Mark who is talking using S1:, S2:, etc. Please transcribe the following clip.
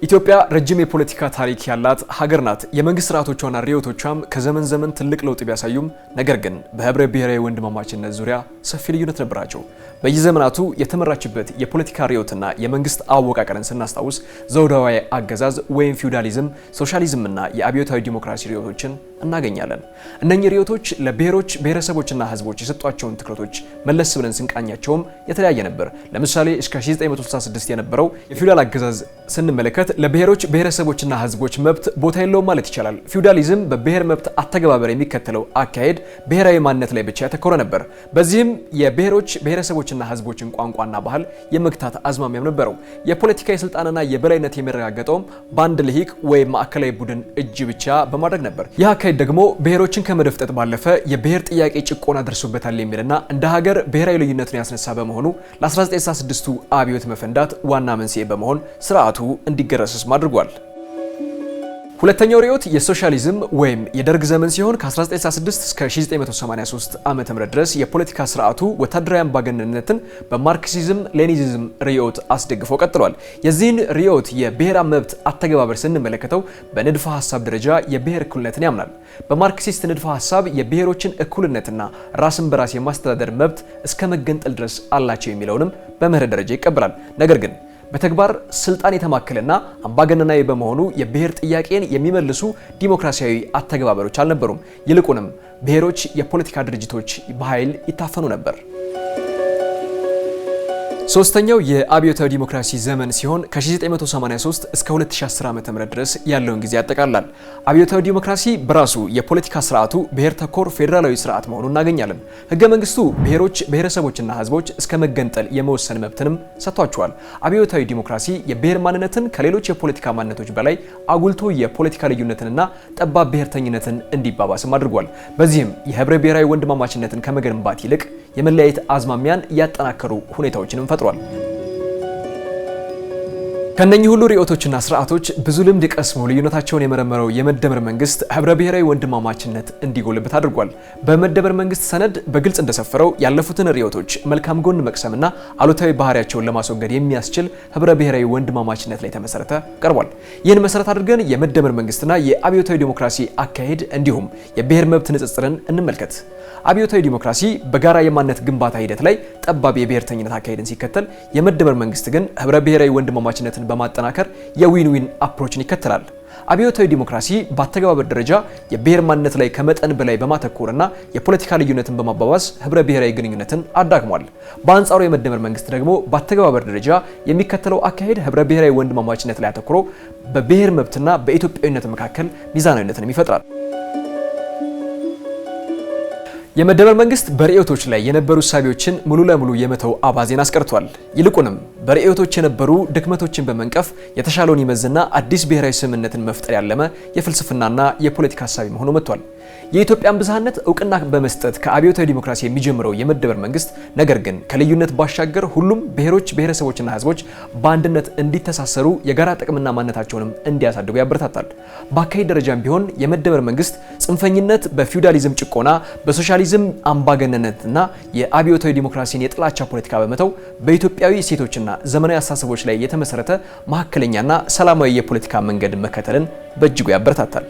S1: ኢትዮጵያ ረጅም የፖለቲካ ታሪክ ያላት ሀገር ናት። የመንግስት ስርዓቶቿና ርዕዮቶቿም ከዘመን ዘመን ትልቅ ለውጥ ቢያሳዩም ነገር ግን በህብረ ብሔራዊ ወንድማማችነት ዙሪያ ሰፊ ልዩነት ነበራቸው። በየዘመናቱ የተመራችበት የፖለቲካ ርዕዮትና የመንግስት አወቃቀርን ስናስታውስ ዘውዳዊ አገዛዝ ወይም ፊውዳሊዝም፣ ሶሻሊዝምና የአብዮታዊ ዲሞክራሲ ርዕዮቶችን እናገኛለን። እነኚህ ርዕዮቶች ለብሔሮች ብሔረሰቦችና ህዝቦች የሰጧቸውን ትኩረቶች መለስ ብለን ስንቃኛቸውም የተለያየ ነበር። ለምሳሌ እስከ 1966 የነበረው የፊውዳል አገዛዝ ስንመለከት ለብሔሮች ብሔረሰቦችና ህዝቦች መብት ቦታ የለውም ማለት ይቻላል። ፊውዳሊዝም በብሔር መብት አተገባበር የሚከተለው አካሄድ ብሔራዊ ማንነት ላይ ብቻ ያተኮረ ነበር። በዚህም የብሔሮች ብሔረሰቦችና ህዝቦችን ቋንቋና ባህል የመግታት አዝማሚያም ነበረው። የፖለቲካ የስልጣንና የበላይነት የሚረጋገጠውም በአንድ ልሂቅ ወይም ማዕከላዊ ቡድን እጅ ብቻ በማድረግ ነበር። ይህ አካሄድ ደግሞ ብሔሮችን ከመደፍጠጥ ባለፈ የብሔር ጥያቄ ጭቆና ደርሶበታል የሚልና እንደ ሀገር ብሔራዊ ልዩነትን ያስነሳ በመሆኑ ለ1966ቱ አብዮት መፈንዳት ዋና መንስኤ በመሆን ስርዓቱ እንዲገረሰስ አድርጓል። ሁለተኛው ርዕዮት የሶሻሊዝም ወይም የደርግ ዘመን ሲሆን ከ1966 እስከ 1983 ዓ.ም ድረስ የፖለቲካ ስርዓቱ ወታደራዊ አምባገነንነትን በማርክሲዝም ሌኒኒዝም ርዕዮት አስደግፎ ቀጥሏል። የዚህን ርዕዮት የብሔር መብት አተገባበር ስንመለከተው በንድፈ ሐሳብ ደረጃ የብሔር እኩልነትን ያምናል። በማርክሲስት ንድፈ ሐሳብ የብሔሮችን እኩልነትና ራስን በራስ የማስተዳደር መብት እስከ መገንጠል ድረስ አላቸው የሚለውንም በመርህ ደረጃ ይቀበላል። ነገር ግን በተግባር ስልጣን የተማከለና አምባገነናዊ በመሆኑ የብሔር ጥያቄን የሚመልሱ ዲሞክራሲያዊ አተገባበሮች አልነበሩም። ይልቁንም ብሔሮች የፖለቲካ ድርጅቶች በኃይል ይታፈኑ ነበር። ሶስተኛው የአብዮታዊ ዲሞክራሲ ዘመን ሲሆን ከ1983 እስከ 2010 ዓ.ም ድረስ ያለውን ጊዜ ያጠቃልላል። አብዮታዊ ዲሞክራሲ በራሱ የፖለቲካ ስርዓቱ ብሔር ተኮር ፌዴራላዊ ስርዓት መሆኑን እናገኛለን። ህገ መንግስቱ ብሔሮች ብሔረሰቦችና ህዝቦች እስከ መገንጠል የመወሰን መብትንም ሰጥቷቸዋል። አብዮታዊ ዲሞክራሲ የብሔር ማንነትን ከሌሎች የፖለቲካ ማንነቶች በላይ አጉልቶ የፖለቲካ ልዩነትንና ጠባብ ብሔርተኝነትን እንዲባባስም አድርጓል። በዚህም የህብረ ብሔራዊ ወንድማማችነትን ከመገንባት ይልቅ የመለያየት አዝማሚያን ያጠናከሩ ሁኔታዎችንም ፈጥሯል። ከነኚህ ሁሉ ርዕዮቶችና ስርዓቶች ብዙ ልምድ ቀስሞ ልዩነታቸውን የመረመረው የመደመር መንግስት ህብረ ብሔራዊ ወንድማማችነት እንዲጎልበት አድርጓል። በመደመር መንግስት ሰነድ በግልጽ እንደሰፈረው ያለፉትን ርዕዮቶች መልካም ጎን መቅሰምና አሉታዊ ባህሪያቸውን ለማስወገድ የሚያስችል ህብረ ብሔራዊ ወንድማማችነት ላይ ተመሰረተ ቀርቧል። ይህን መሰረት አድርገን የመደመር መንግስትና የአብዮታዊ ዲሞክራሲ አካሄድ እንዲሁም የብሔር መብት ንጽጽርን እንመልከት። አብዮታዊ ዲሞክራሲ በጋራ የማንነት ግንባታ ሂደት ላይ ጠባብ የብሔርተኝነት አካሄድን ሲከተል፣ የመደመር መንግስት ግን ህብረ ብሔራዊ ወንድማማችነትን በማጠናከር የዊን ዊን አፕሮችን ይከተላል። አብዮታዊ ዲሞክራሲ በአተገባበር ደረጃ የብሔር ማንነት ላይ ከመጠን በላይ በማተኮርና የፖለቲካ ልዩነትን በማባባስ ህብረ ብሔራዊ ግንኙነትን አዳክሟል። በአንጻሩ የመደመር መንግስት ደግሞ በአተገባበር ደረጃ የሚከተለው አካሄድ ህብረ ብሔራዊ ወንድማማችነት ላይ አተኩሮ በብሔር መብትና በኢትዮጵያዊነት መካከል ሚዛናዊነትን ይፈጥራል። የመደመር መንግስት በርዕዮቶች ላይ የነበሩ እሳቤዎችን ሙሉ ለሙሉ የመተው አባዜን አስቀርቷል። ይልቁንም በርዕዮቶች የነበሩ ድክመቶችን በመንቀፍ የተሻለውን ይመዝና አዲስ ብሔራዊ ስምምነትን መፍጠር ያለመ የፍልስፍናና የፖለቲካ ሀሳቢ መሆኑ መጥቷል። የኢትዮጵያን ብዝሃነት እውቅና በመስጠት ከአብዮታዊ ዲሞክራሲ የሚጀምረው የመደመር መንግስት ነገር ግን ከልዩነት ባሻገር ሁሉም ብሔሮች ብሔረሰቦችና ህዝቦች በአንድነት እንዲተሳሰሩ የጋራ ጥቅምና ማንነታቸውንም እንዲያሳድጉ ያበረታታል። በአካሄድ ደረጃም ቢሆን የመደመር መንግስት ጽንፈኝነት በፊውዳሊዝም ጭቆና፣ በሶሻሊዝም አምባገነንነትና የአብዮታዊ ዲሞክራሲን የጥላቻ ፖለቲካ በመተው በኢትዮጵያዊ እሴቶችና ዘመናዊ አስተሳሰቦች ላይ የተመሰረተ መካከለኛና ሰላማዊ የፖለቲካ መንገድ መከተልን በእጅጉ ያበረታታል።